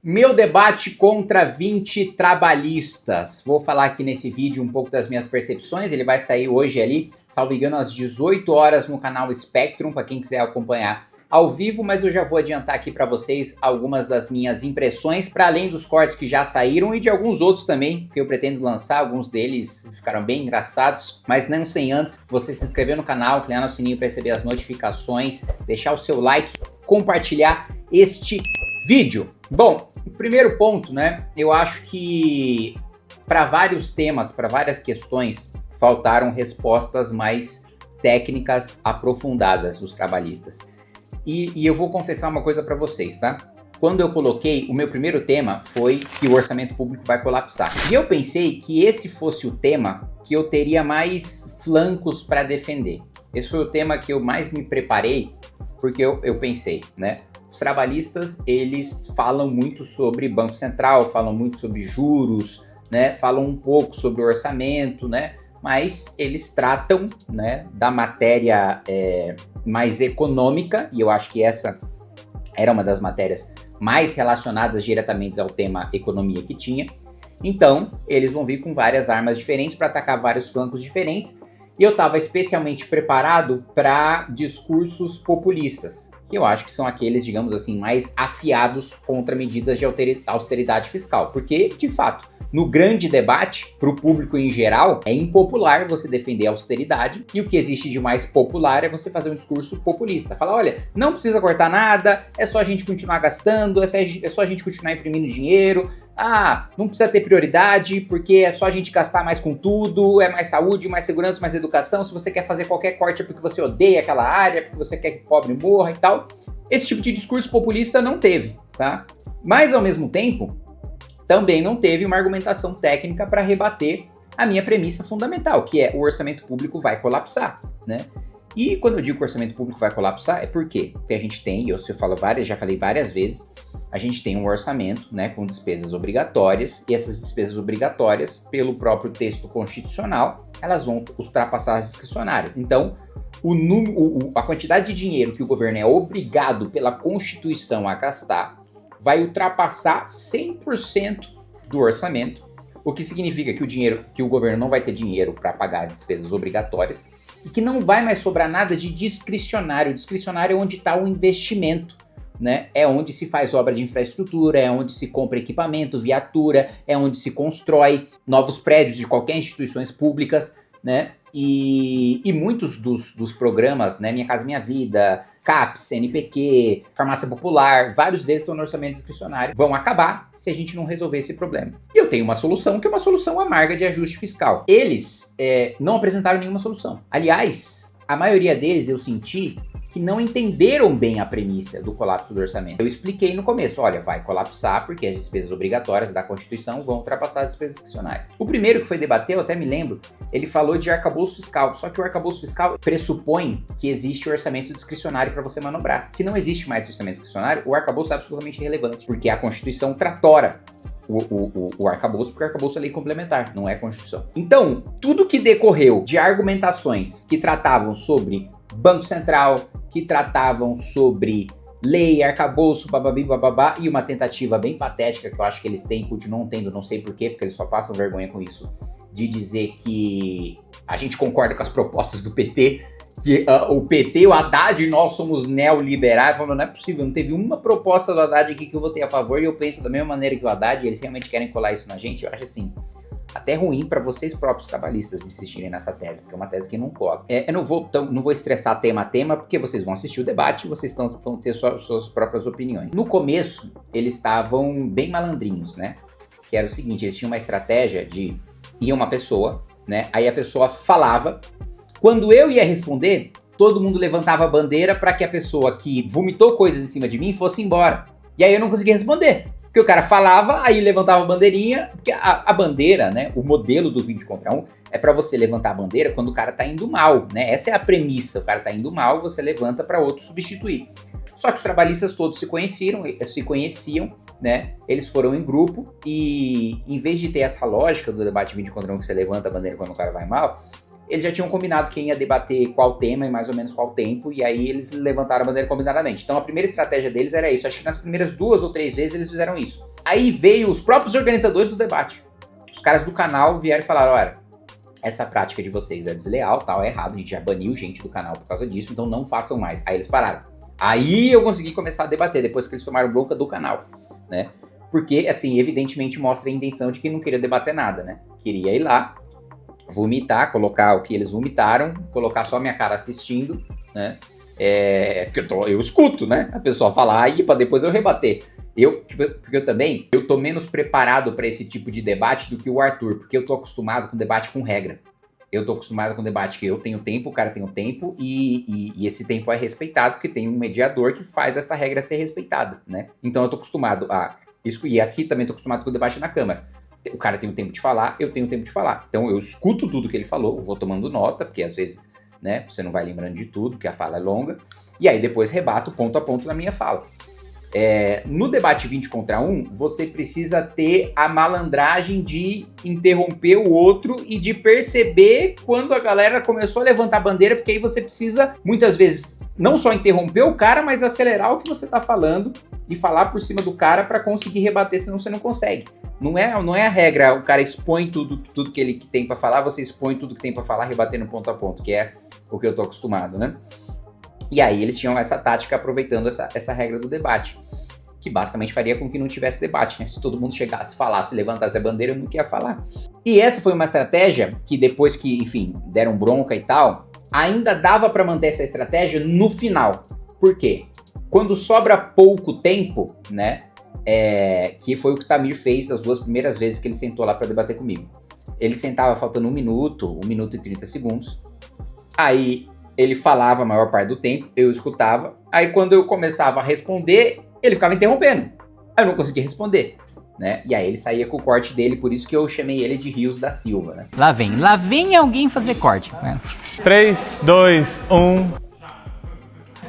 Meu debate contra 20 trabalhistas. Vou falar aqui nesse vídeo um pouco das minhas percepções. Ele vai sair hoje ali, salvo engano, às 18 horas no canal Spectrum, para quem quiser acompanhar ao vivo, mas eu já vou adiantar aqui para vocês algumas das minhas impressões, para além dos cortes que já saíram e de alguns outros também, que eu pretendo lançar. Alguns deles ficaram bem engraçados, mas não sem antes você se inscrever no canal, clicar no sininho para receber as notificações, deixar o seu like, compartilhar este vídeo. Bom, o primeiro ponto, né? Eu acho que para vários temas, para várias questões, faltaram respostas mais técnicas aprofundadas dos trabalhistas. E eu vou confessar uma coisa para vocês, tá? Quando eu coloquei, o meu primeiro tema foi que o orçamento público vai colapsar. E eu pensei que esse fosse o tema que eu teria mais flancos para defender. Esse foi o tema que eu mais me preparei, porque eu pensei, né? Os trabalhistas, eles falam muito sobre Banco Central, falam muito sobre juros, né? Falam um pouco sobre orçamento, né? Mas eles tratam, né, da matéria mais econômica, e eu acho que essa era uma das matérias mais relacionadas diretamente ao tema economia que tinha. Então, eles vão vir com várias armas diferentes para atacar vários flancos diferentes, e eu estava especialmente preparado para discursos populistas, que eu acho que são aqueles, digamos assim, mais afiados contra medidas de austeridade fiscal, porque, de fato, no grande debate, para o público em geral, é impopular você defender a austeridade, e o que existe de mais popular é você fazer um discurso populista. Falar, olha, não precisa cortar nada, é só a gente continuar gastando, é só a gente continuar imprimindo dinheiro, não precisa ter prioridade, porque é só a gente gastar mais com tudo, é mais saúde, mais segurança, mais educação, se você quer fazer qualquer corte é porque você odeia aquela área, porque você quer que o pobre morra e tal. Esse tipo de discurso populista não teve, tá? Mas, ao mesmo tempo, também não teve uma argumentação técnica para rebater a minha premissa fundamental, que é o orçamento público vai colapsar, né? E quando eu digo que o orçamento público vai colapsar, é por quê? Porque a gente tem, já falei várias vezes, a gente tem um orçamento, né, com despesas obrigatórias, e essas despesas obrigatórias, pelo próprio texto constitucional, elas vão ultrapassar as discricionárias. Então, a quantidade de dinheiro que o governo é obrigado pela Constituição a gastar vai ultrapassar 100% do orçamento, o que significa que o governo não vai ter dinheiro para pagar as despesas obrigatórias e que não vai mais sobrar nada de discricionário. Discricionário é onde está o investimento, né? É onde se faz obra de infraestrutura, é onde se compra equipamento, viatura, é onde se constrói novos prédios de qualquer instituições públicas, né? E muitos dos programas, né? Minha Casa Minha Vida, CAPS, NPq, Farmácia Popular, vários deles estão no orçamento discricionário, vão acabar se a gente não resolver esse problema. E eu tenho uma solução que é uma solução amarga de ajuste fiscal. Eles não apresentaram nenhuma solução. Aliás, a maioria deles eu senti que não entenderam bem a premissa do colapso do orçamento. Eu expliquei no começo, olha, vai colapsar porque as despesas obrigatórias da Constituição vão ultrapassar as despesas discricionárias. O primeiro que foi debater, eu até me lembro, ele falou de arcabouço fiscal, só que o arcabouço fiscal pressupõe que existe o orçamento discricionário para você manobrar. Se não existe mais orçamento discricionário, o arcabouço é absolutamente irrelevante, porque a Constituição tratora o arcabouço, porque o arcabouço é lei complementar, não é Constituição. Então, tudo que decorreu de argumentações que tratavam sobre Banco Central, que tratavam sobre lei, arcabouço, bababi, bababá, e uma tentativa bem patética que eu acho que eles têm, continuam tendo, não sei porquê, porque eles só passam vergonha com isso, de dizer que a gente concorda com as propostas do PT, que o PT, o Haddad e nós somos neoliberais. Falando, não é possível, não teve uma proposta do Haddad aqui que eu votei a favor, e eu penso da mesma maneira que o Haddad, e eles realmente querem colar isso na gente. Eu acho assim, até ruim para vocês próprios trabalhistas insistirem nessa tese, porque é uma tese que não cola. Eu não vou estressar tema a tema, porque vocês vão assistir o debate e vocês vão ter suas próprias opiniões. No começo, eles estavam bem malandrinhos, né? Que era o seguinte, eles tinham uma estratégia de ir uma pessoa, né? Aí a pessoa falava, quando eu ia responder, todo mundo levantava a bandeira para que a pessoa que vomitou coisas em cima de mim fosse embora. E aí eu não conseguia responder. Porque o cara falava, aí levantava a bandeirinha, porque a bandeira, né, o modelo do 20 contra 1 é para você levantar a bandeira quando o cara tá indo mal, né? Essa é a premissa, o cara tá indo mal, você levanta para outro substituir. Só que os trabalhistas todos se conheciam, né? Eles foram em grupo e em vez de ter essa lógica do debate 20 contra 1 que você levanta a bandeira quando o cara vai mal, eles já tinham combinado quem ia debater qual tema e mais ou menos qual tempo, e aí eles levantaram a bandeira combinadamente. Então a primeira estratégia deles era isso, acho que nas primeiras 2 ou 3 vezes eles fizeram isso. Aí veio os próprios organizadores do debate. Os caras do canal vieram e falaram, olha, essa prática de vocês é desleal, tal, é errado, a gente já baniu gente do canal por causa disso, então não façam mais. Aí eles pararam. Aí eu consegui começar a debater, depois que eles tomaram bronca do canal, né? Porque, assim, evidentemente mostra a intenção de quem não queria debater nada, né? Queria ir lá, vomitar, colocar o que eles vomitaram, colocar só minha cara assistindo, né? Porque eu escuto, né? A pessoa falar e para depois eu rebater. Porque eu tô menos preparado para esse tipo de debate do que o Arthur, porque eu tô acostumado com debate com regra. Eu tô acostumado com debate que eu tenho tempo, o cara tem o tempo, e esse tempo é respeitado, porque tem um mediador que faz essa regra ser respeitada, né? Então eu tô acostumado a isso, e aqui também tô acostumado com o debate na Câmara. O cara tem o tempo de falar, eu tenho o tempo de falar. Então eu escuto tudo que ele falou, vou tomando nota, porque às vezes, né, você não vai lembrando de tudo, porque a fala é longa, e aí depois rebato ponto a ponto na minha fala. No debate 20 contra 1, você precisa ter a malandragem de interromper o outro e de perceber quando a galera começou a levantar a bandeira, porque aí você precisa, muitas vezes, não só interromper o cara, mas acelerar o que você tá falando e falar por cima do cara para conseguir rebater, senão você não consegue. Não é a regra, o cara expõe tudo que ele tem para falar, você expõe tudo que tem para falar, rebatendo ponto a ponto, que é o que eu tô acostumado, né? E aí eles tinham essa tática aproveitando essa regra do debate, que basicamente faria com que não tivesse debate, né? Se todo mundo chegasse, falasse, levantasse a bandeira, eu não ia falar. E essa foi uma estratégia que depois que, enfim, deram bronca e tal, ainda dava para manter essa estratégia no final. Por quê? Quando sobra pouco tempo, né? Que foi o que o Tamir fez das 2 primeiras vezes que ele sentou lá para debater comigo. Ele sentava faltando 1 minuto e 30 segundos. Aí ele falava a maior parte do tempo, eu escutava. Aí quando eu começava a responder, ele ficava interrompendo. Aí eu não conseguia responder, né? E aí ele saía com o corte dele, por isso que eu chamei ele de Rios da Silva, né? Lá vem alguém fazer corte. 3, 2, 1...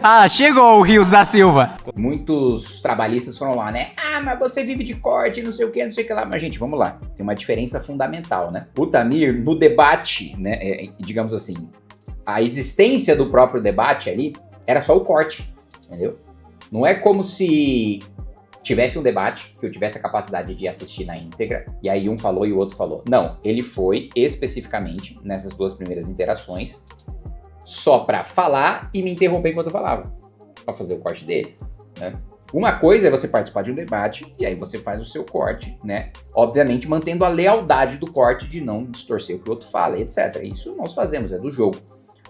Ah, chegou o Rios da Silva. Muitos trabalhistas foram lá, né? Ah, mas você vive de corte, não sei o que lá. Mas, gente, vamos lá. Tem uma diferença fundamental, né? O Tamir, no debate, né? Digamos assim, a existência do próprio debate ali era só o corte, entendeu? Não é como se tivesse um debate, que eu tivesse a capacidade de assistir na íntegra, e aí um falou e o outro falou. Não, ele foi especificamente nessas 2 primeiras interações só para falar e me interromper enquanto eu falava, para fazer o corte dele, né? Uma coisa é você participar de um debate e aí você faz o seu corte, né? Obviamente mantendo a lealdade do corte de não distorcer o que o outro fala, etc. Isso nós fazemos, é do jogo.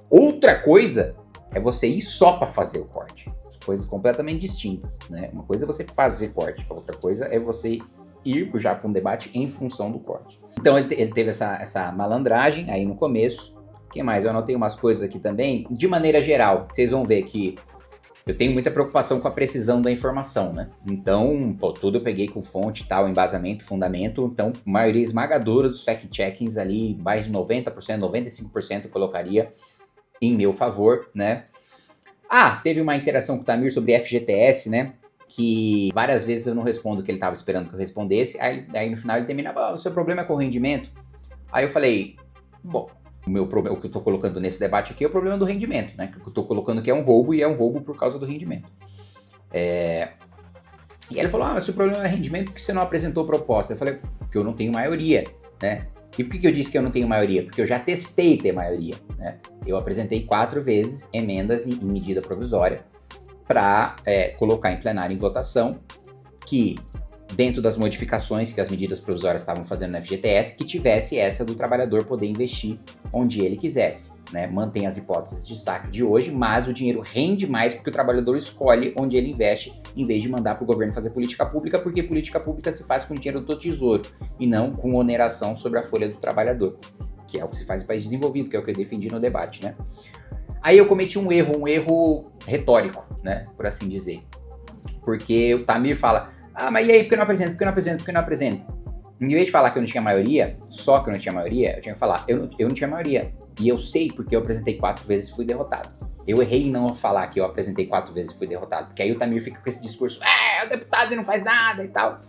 Outra coisa é você ir só para fazer o corte. Coisas completamente distintas, né? Uma coisa é você fazer corte, outra coisa é você ir já para um debate em função do corte. Então ele teve essa malandragem aí no começo. O que mais? Eu anotei umas coisas aqui também. De maneira geral, vocês vão ver que eu tenho muita preocupação com a precisão da informação, né? Então, tudo eu peguei com fonte e tal, embasamento, fundamento. Então, maioria esmagadora dos fact-checkings ali, mais de 90%, 95% eu colocaria em meu favor, né? Ah, teve uma interação com o Tamir sobre FGTS, né? Que várias vezes eu não respondo o que ele estava esperando que eu respondesse. Aí no final ele termina, o seu problema é com o rendimento. Aí eu falei, bom, o meu problema, o que eu estou colocando nesse debate aqui é o problema do rendimento, né? O que eu estou colocando aqui é um roubo e é um roubo por causa do rendimento. E aí ele falou, se o problema é rendimento, por que você não apresentou proposta? Eu falei, porque eu não tenho maioria, né? E por que eu disse que eu não tenho maioria? Porque eu já testei ter maioria, né? Eu apresentei 4 vezes emendas em medida provisória para colocar em plenário em votação que, dentro das modificações que as medidas provisórias estavam fazendo no FGTS, que tivesse essa do trabalhador poder investir onde ele quisesse, né? Mantém as hipóteses de saque de hoje, mas o dinheiro rende mais porque o trabalhador escolhe onde ele investe, em vez de mandar para o governo fazer política pública, porque política pública se faz com o dinheiro do tesouro e não com oneração sobre a folha do trabalhador, que é o que se faz em país desenvolvido, que é o que eu defendi no debate, né? Aí eu cometi um erro retórico, né, por assim dizer, porque o Tamir fala, mas e aí, por que não apresenta, por que não apresenta, por que não apresenta? Em vez de falar que eu não tinha maioria, só que eu não tinha maioria, eu tinha que falar, eu não tinha maioria. E eu sei porque eu apresentei 4 vezes e fui derrotado. Eu errei em não falar que eu apresentei 4 vezes e fui derrotado. Porque aí o Tamir fica com esse discurso, é o deputado e não faz nada e tal.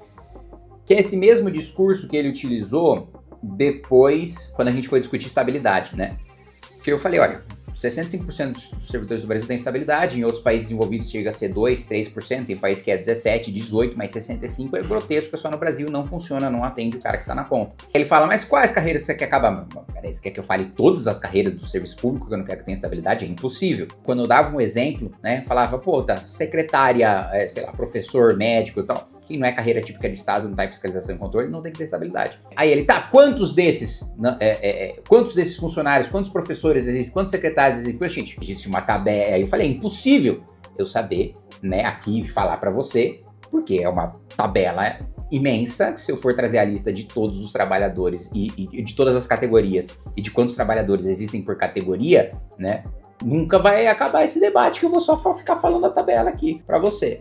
Que é esse mesmo discurso que ele utilizou depois, quando a gente foi discutir estabilidade, né? Porque eu falei, olha, 65% dos servidores do Brasil têm estabilidade, em outros países desenvolvidos chega a ser 2%, 3%, tem país que é 17%, 18%, mas 65% é grotesco, que só no Brasil não funciona, não atende o cara que tá na ponta. Ele fala, mas quais carreiras você quer acabar? Peraí, você quer que eu fale todas as carreiras do serviço público que eu não quero que tenha estabilidade? É impossível. Quando eu dava um exemplo, né, falava, pô, tá, secretária, sei lá, professor, médico e tal, que não é carreira típica de Estado, não tá em fiscalização e controle, não tem que ter estabilidade. Aí ele, tá, quantos desses funcionários, quantos professores existem, quantos secretários existem? Gente, existe uma tabela. Aí eu falei, é impossível eu saber, né, aqui falar pra você, porque é uma tabela imensa, que se eu for trazer a lista de todos os trabalhadores e de todas as categorias e de quantos trabalhadores existem por categoria, né, nunca vai acabar esse debate que eu vou só ficar falando a tabela aqui pra você.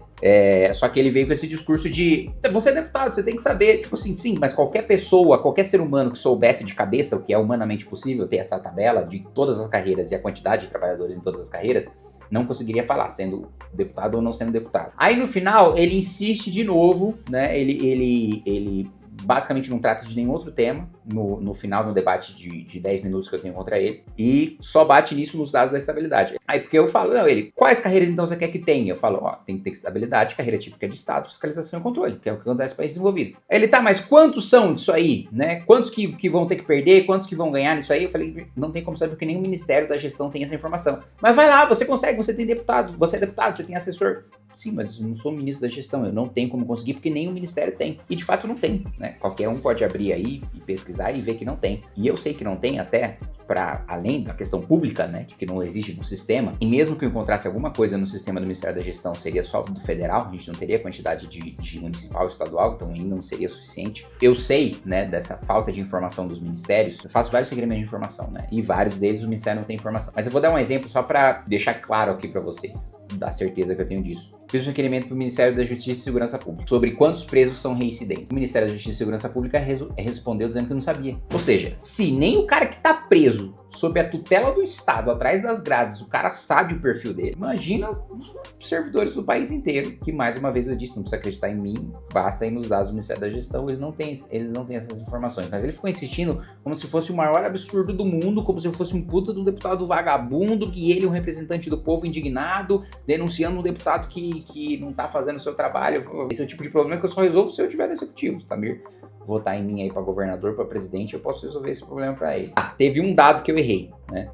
Só que ele veio com esse discurso de você é deputado, você tem que saber, tipo assim, sim, mas qualquer pessoa, qualquer ser humano que soubesse de cabeça o que é humanamente possível ter essa tabela de todas as carreiras e a quantidade de trabalhadores em todas as carreiras, não conseguiria falar, sendo deputado ou não sendo deputado. Aí no final, ele insiste de novo, né, ele basicamente não trata de nenhum outro tema no final do debate de 10 minutos que eu tenho contra ele, e só bate nisso nos dados da estabilidade. Aí porque eu falo, não, ele, quais carreiras então você quer que tenha? Eu falo, ó, tem que ter estabilidade, carreira típica de Estado, fiscalização e controle, que é o que acontece no país desenvolvido. Aí ele, tá, mas quantos são disso aí, né? Quantos que vão ter que perder, quantos que vão ganhar nisso aí? Eu falei, não tem como saber porque nenhum Ministério da Gestão tem essa informação. Mas vai lá, você consegue, você tem deputado, você é deputado, você tem assessor. Sim, mas eu não sou ministro da gestão, eu não tenho como conseguir porque nenhum ministério tem. E de fato não tem, né? Qualquer um pode abrir aí e pesquisar e ver que não tem. E eu sei que não tem até para além da questão pública, né, de que não existe no sistema, e mesmo que eu encontrasse alguma coisa no sistema do Ministério da Gestão, seria só do federal, a gente não teria quantidade de municipal e estadual, então ainda não seria suficiente. Eu sei, né, dessa falta de informação dos ministérios, eu faço vários requerimentos de informação, né, e vários deles o Ministério não tem informação. Mas eu vou dar um exemplo só para deixar claro aqui para vocês, dar certeza que eu tenho disso. Fiz um requerimento para o Ministério da Justiça e Segurança Pública sobre quantos presos são reincidentes. O Ministério da Justiça e Segurança Pública respondeu dizendo que não sabia. Ou seja, se nem o cara que tá preso sob a tutela do Estado, atrás das grades, o cara sabe o perfil dele, imagina os servidores do país inteiro, que mais uma vez eu disse, não precisa acreditar em mim, basta ir nos dados do Ministério da Gestão, eles não têm essas informações. Mas ele ficou insistindo como se fosse o maior absurdo do mundo, como se eu fosse um puta de um deputado vagabundo, que ele é um representante do povo indignado, denunciando um deputado que não tá fazendo o seu trabalho. Esse é o tipo de problema que eu só resolvo se eu tiver no executivo. Tamir votar em mim aí pra governador, pra presidente, eu posso resolver esse problema pra ele. Teve um dado que eu errei, né?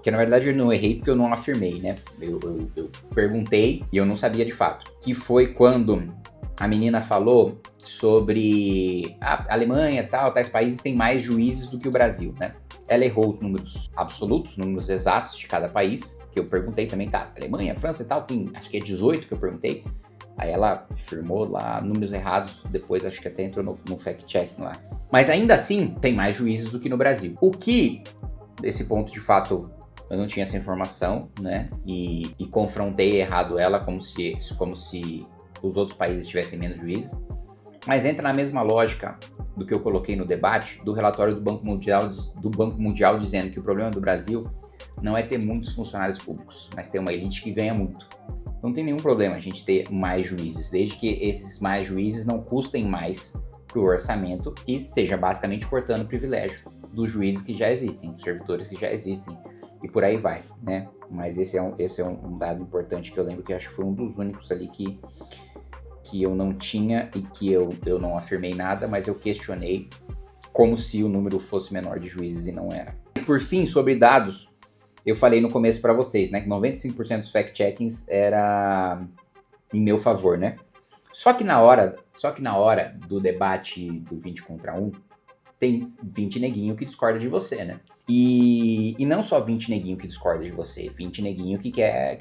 Que na verdade eu não errei porque eu não afirmei, né? Eu perguntei e eu não sabia de fato. Que foi quando a menina falou sobre a Alemanha e tais países têm mais juízes do que o Brasil, né? Ela errou os números absolutos, números exatos de cada país, que eu perguntei também, tá? Alemanha, França e tal, tem, acho que é 18 que eu perguntei. Aí ela afirmou lá números errados, depois acho que até entrou no fact-checking lá. Mas ainda assim, tem mais juízes do que no Brasil. O que, desse ponto de fato, eu não tinha essa informação, né? E confrontei errado ela como se os outros países tivessem menos juízes. Mas entra na mesma lógica do que eu coloquei no debate, do relatório do Banco Mundial dizendo que o problema do Brasil não é ter muitos funcionários públicos, mas ter uma elite que ganha muito. Não tem nenhum problema a gente ter mais juízes, desde que esses mais juízes não custem mais para o orçamento e seja basicamente cortando o privilégio dos juízes que já existem, dos servidores que já existem, e por aí vai, né? Mas esse é um dado importante que eu lembro que acho que foi um dos únicos ali que eu não tinha e que eu não afirmei nada, mas eu questionei como se o número fosse menor de juízes e não era. E por fim, sobre dados, eu falei no começo para vocês, né, que 95% dos fact-checkings era em meu favor, né? Só que na hora do debate do 20 contra 1, tem 20 neguinho que discorda de você, né? E não só 20 neguinho que discorda de você, 20 neguinho que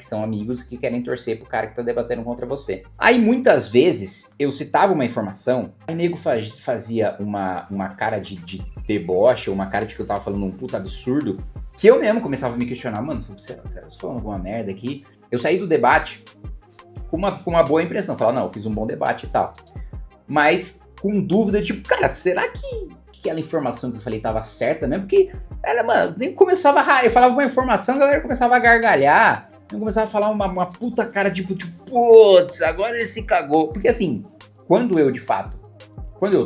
são amigos que querem torcer pro cara que tá debatendo contra você. Aí muitas vezes eu citava uma informação, aí nego fazia uma cara de deboche, ou uma cara de que eu tava falando um puta absurdo, que eu mesmo começava a me questionar, mano, será que eu tô falando alguma merda aqui? Eu saí do debate com uma boa impressão, falava, não, eu fiz um bom debate e tal. Mas com dúvida, tipo, cara, será que aquela informação que eu falei tava certa mesmo? Porque era, mano, nem começava eu falava uma informação, a galera começava a gargalhar, eu começava a falar uma puta cara tipo, putz, agora ele se cagou. Porque assim, quando eu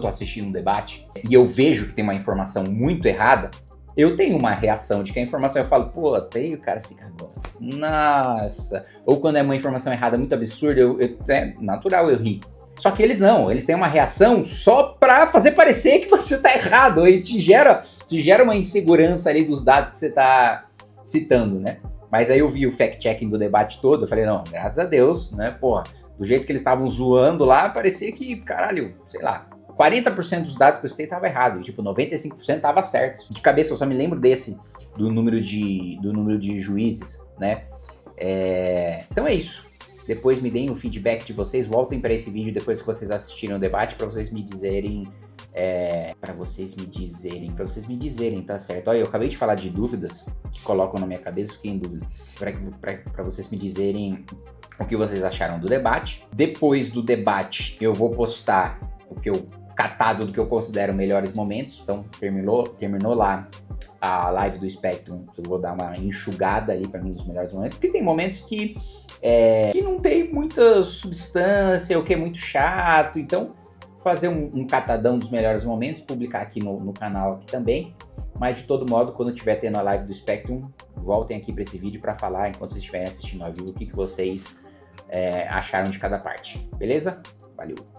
tô assistindo um debate e eu vejo que tem uma informação muito errada, eu tenho uma reação de que a informação, eu falo, pô, até o cara se cagou. Nossa. Ou quando é uma informação errada muito absurda, é natural eu rir. Só que eles não, eles têm uma reação só pra fazer parecer que você tá errado. E te gera uma insegurança ali dos dados que você tá citando, né? Mas aí eu vi o fact-checking do debate todo, eu falei, não, graças a Deus, né, porra, do jeito que eles estavam zoando lá, parecia que, caralho, sei lá, 40% dos dados que eu citei tava errado, e tipo, 95% tava certo. De cabeça eu só me lembro do número de juízes, né? Então é isso. Depois me deem o feedback de vocês, voltem para esse vídeo depois que vocês assistiram o debate, para vocês me dizerem, para vocês me dizerem, tá certo? Olha, eu acabei de falar de dúvidas que colocam na minha cabeça, fiquei em dúvida, para vocês me dizerem o que vocês acharam do debate. Depois do debate, eu vou postar catado do que eu considero melhores momentos. Então, terminou lá a live do Spectrum, eu vou dar uma enxugada ali para mim dos melhores momentos, porque tem momentos que não tem muita substância, o que é muito chato, então fazer um catadão dos melhores momentos, publicar aqui no canal aqui também, mas de todo modo, quando eu estiver tendo a live do Spectrum, voltem aqui para esse vídeo para falar, enquanto vocês estiverem assistindo ao vivo, o que vocês acharam de cada parte, beleza? Valeu!